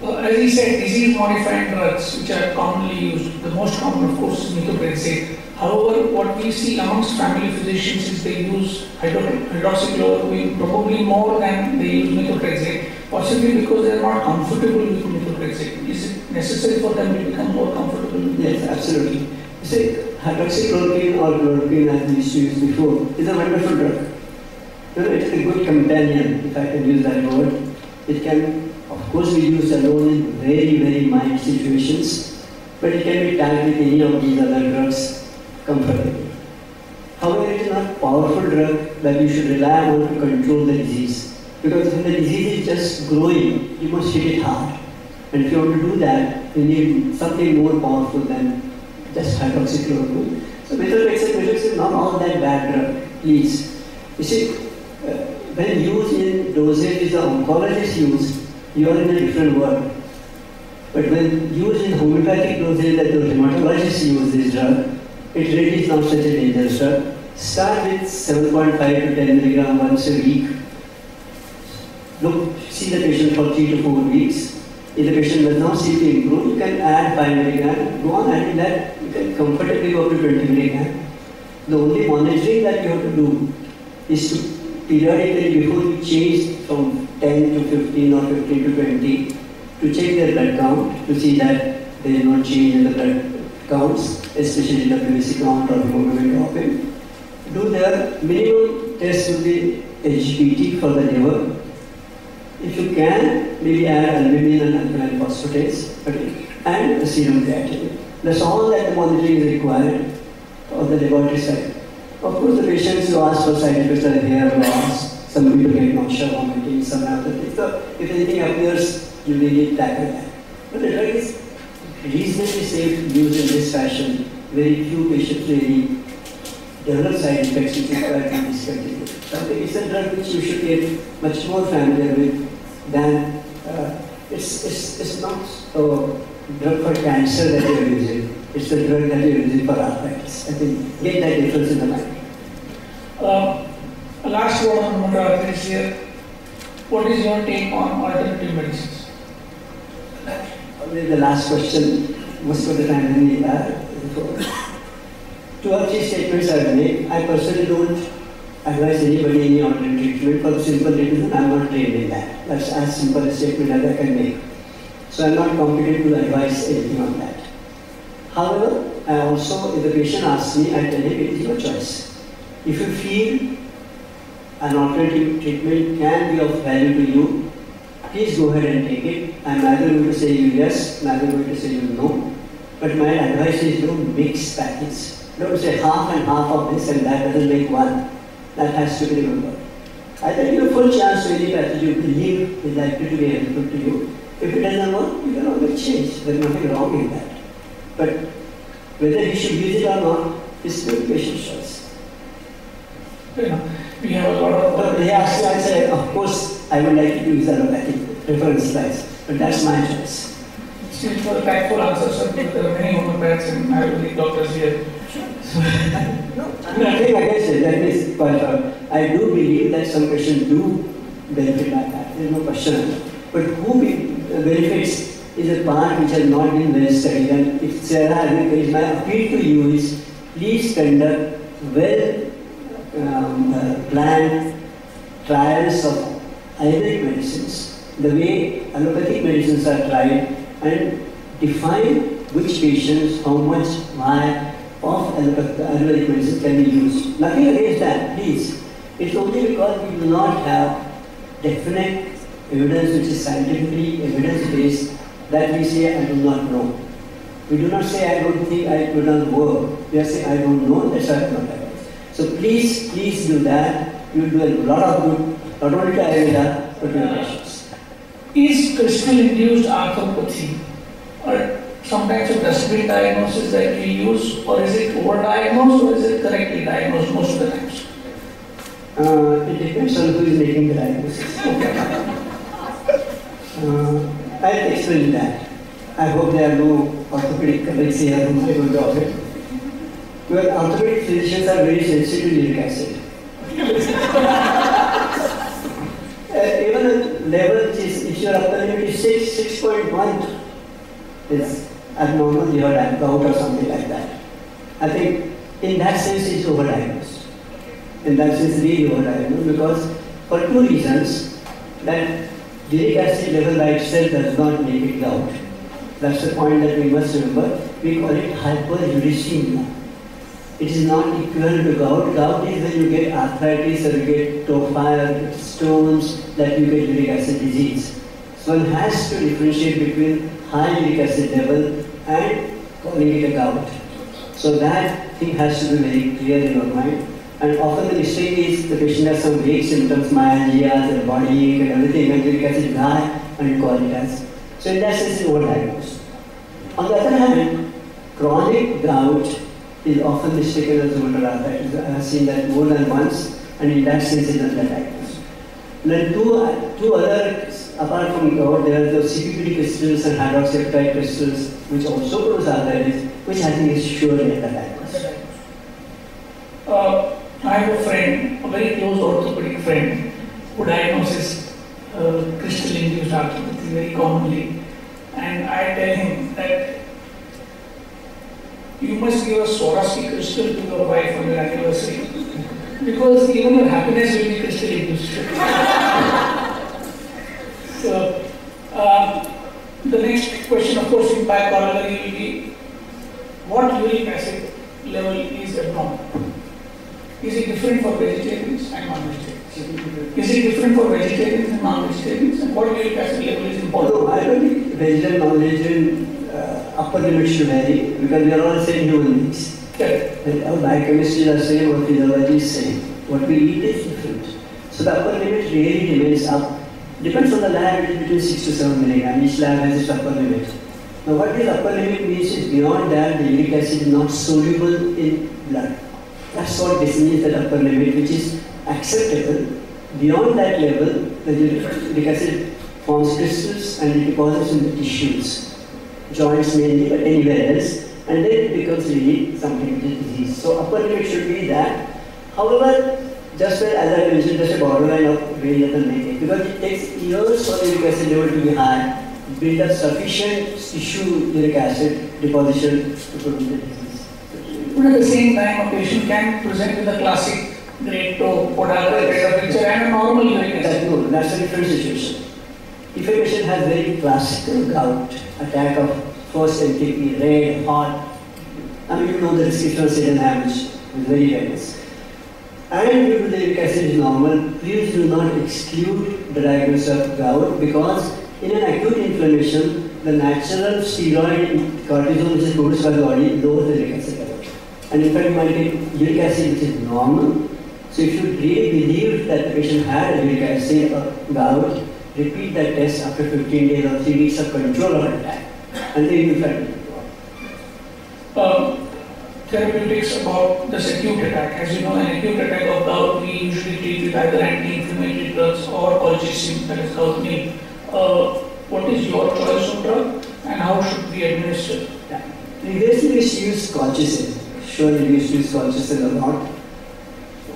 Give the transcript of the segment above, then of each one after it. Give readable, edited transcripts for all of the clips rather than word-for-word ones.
As he said, disease-modifying drugs which are commonly used, the most common of course is methotrexate. However, what we see amongst family physicians is they use hydroxychloroquine probably more than they use methotrexate, possibly because they are not comfortable with methotrexate. Is it necessary for them to become more comfortable with it? Yes, absolutely. You see, hydroxychloroquine or chloroquine, as we used to use before, is a wonderful drug. You know, it's a good companion, if I can use that word. It can, of course, be used alone in very, very mild situations, but it can be tagged with any of these other drugs comfortably. However, it is not a powerful drug that you should rely on to control the disease. Because when the disease is just growing, you must hit it hard. And if you want to do that, you need something more powerful than just hydroxychloroquine. So methotrexate is not all that bad drug, please. You see, when used in dosages the oncologists use, you are in a different world. But when used in homeopathic dosage that the rheumatologists use this drug, it really is not such a dangerous drug. Start with 7.5 to 10 milligram once a week. Look, see the patient for 3 to 4 weeks. If the patient does not seem to improve, you can add 5 milligram. Go on adding that. You can comfortably go up to 20 milligram. The only monitoring that you have to do is to periodically, before you change from 10 to 15 or 15 to 20, to check their blood count to see that there is no change in the blood counts, especially the PVC count or hemoglobin dropping. Do their minimum test with the HPT for the liver. If you can, maybe add albumin and alkaline phosphatase, and the serum creatinine. That's all that the monitoring is required on the laboratory side. Of course, the patients who ask for side effects are hair loss, some people get nausea, vomiting, some other things. So if anything appears, you really tackle that. But the drug is reasonably safe to use in this fashion. Very few patients really develop side effects which require to be discontinued. So it's a drug which you should get much more familiar with than it's not a drug for cancer that you're using. It's the drug that you're using for arthritis. I think get that difference in the mind. Last word on rheumatoid arthritis here. What is your take on alternative medicines? The last question, most of the time when we are, 2 or 3 statements I will make. I personally don't advise anybody any alternate treatment for the simple reason I am not trained in that. That's as simple a statement as I can make. So I am not competent to advise anything on that. However, I also, if the patient asks me, I tell him it is your choice. If you feel an alternative treatment can be of value to you, please go ahead and take it. I am neither going to say you yes, neither going to say you no. But my advice is don't mix packets. Don't say half and half of this and that doesn't make one. That has to be remembered. Either give a full chance to any package you believe is likely to be helpful to you. If it doesn't work, you can always change. There is nothing wrong in that. But whether he should use it or not is the patient's choice. We have a lot of... But he asked me, I said, of course, I would like to use allopathic reference slides, but that's my choice. Still, for the tactful answers, sir, there are many homeopaths and Ayurvedic doctors here. No, nothing against it. That is quite I do believe that some patients do benefit like that. There is no question. But who benefits is a part which has not been well studied. And if Sarah has encouraged, my appeal to you is please conduct well planned trials of Ayurvedic medicines, the way allopathic medicines are tried, and define which patients, how much, why of Ayurvedic medicine can be used. Nothing against that, please. It's only because we do not have definite evidence which is scientifically evidence-based that we say, I do not know. We do not say, I don't think I could not work. We are saying, I don't know, that's why I do not have it. So please do that. You will do a lot of good, not only to Ayurveda, but to your patients. Is crystal-induced arthropathy or sometimes a dustbin diagnosis that we use, or is it overdiagnosed, or is it correctly diagnosed most of the times? It depends on who is making the diagnosis. I'll explain that. I hope there are no orthopedic colleagues here who are able to offer it. Well, orthopedic physicians are very sensitive to uric acid. Even a level which is, if your upper limit is say 6.1 is abnormal, you have gout or something like that. I think in that sense it's overdiagnosed. In that sense, really overdiagnosed, because for two reasons: that uric acid level by itself does not make it gout. That's the point that we must remember. We call it hyperuricemia. It is not equivalent to gout. Gout is when you get arthritis or you get toe fire, stones, that you get uric acid disease. So one has to differentiate between high uric acid level and calling it a gout. So that thing has to be very clear in your mind. And often the mistake is the patient has some vague symptoms, myalgia, and body ache and everything, and uric acid is high and you call it as. So in that sense, it's overdiagnosed. On the other hand, chronic gout is often mistaken as rheumatoid arthritis. I have seen that more than once, and in that sense, it is underdiagnosed. Then two other, apart from gout, there are the CPPD crystals and hydroxyapatite crystals, which also produce arthritis, which I think is surely underdiagnosed. I have a friend, a very close orthopedic friend, who diagnoses crystal-induced arthritis very commonly, and I tell him that you must give a Swarovski crystal to your wife on your anniversary, because even your happiness will be crystal-induced. So, the next question, of course, in by corollary will be, what uric acid level is abnormal? Is it different for vegetarians and non-vegetarians? Is it different for vegetarians and non-vegetarians? And what uric acid level is important? No, I don't think vegetarian, non-vegetarian upper limit should vary, because we are all same human beings. Correct. Our biochemistry is the same, our physiology is same. What we eat is different. So the upper limit really remains up. Depends on the lab, it is between 6 to 7 milligram. Each lab has its upper limit. Now what this upper limit means is beyond that, the uric acid is not soluble in blood. That's what this means, that upper limit, which is acceptable. Beyond that level, the uric acid forms crystals and it deposits in the tissues, joints mainly, but anywhere else, and then it becomes really something which is disease. So upper limit should be that. However, just as I mentioned, just a borderline of range doesn't make it, because it takes years for the uric acid level to be high, build up sufficient tissue uric acid deposition to produce the disease. But at the same time, a patient can present with a classic grade 2 podagra kind of picture and a normal uric acid. No, that's a different situation. If a patient has very classical gout, attack of first NTP, red, hot, I mean, you know the description of sedent damage is very famous. And due to the uric acid is normal, please do not exclude the diagnosis of gout, because in an acute inflammation, the natural steroid cortisol which is produced by the body lowers the uric acid level. And in fact, you might get uric acid which is normal. So if you really believe that the patient had a uric acid or gout, repeat that test after 15 days or 3 weeks of control of attack, and then you find it. Therapeutics about this acute attack. As you know, an acute attack of gout we usually treat with either anti-inflammatory drugs or colchicine, that is gout meal. What is your choice of drug and how should we administer? Yeah. Previously we used to use colchicine. Surely we used to use colchicine a lot.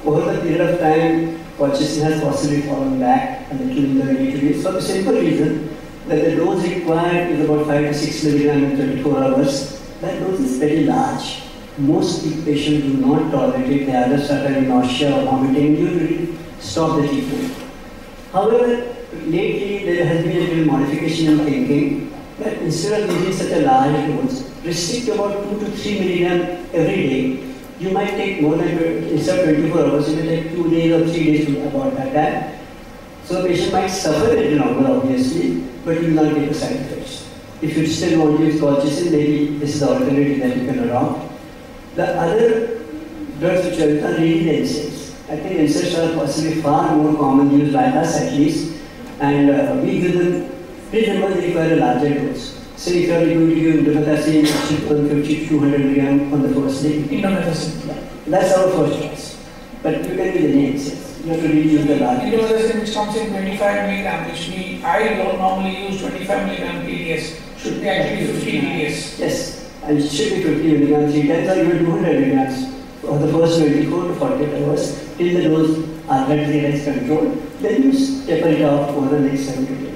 Over the period of time, colchicine has possibly fallen back a little in the way for the simple reason that the dose required is about 5 to 6 milligram in 24 hours. That dose is very large. Most patients do not tolerate it. They either start having nausea or vomiting. You really stop the treatment. However, lately there has been a little modification in thinking that instead of using such a large dose, restrict about 2 to 3 milligram every day. You might take more than, instead of 24 hours, you may take 2 days or 3 days to about that time. So the patient might suffer a little longer, obviously, but you will not get the side effects. If you still want to use colchicine, maybe this is the alternative that you can adopt. The other drugs which are really the NSAIDs. I think NSAIDs are possibly far more common used by us at least, and we give them, please remember they require a larger dose. Say if you are going to give indomethacin, 150 to 200 milligram on the first day. Indomethacin. Yeah. That's our first choice. But you can use any NSAIDs. You have to really use the large dose. Indomethacin which comes in 25 milligram, which I normally use 25 milligram PDS, should be actually 50 PDS. Yes. And it should be 50 milligrams 3 times or even 200 milligrams for the first 24 to 48 hours till the dose arthritis is controlled. Then you taper it off over the next 7 to 10 days.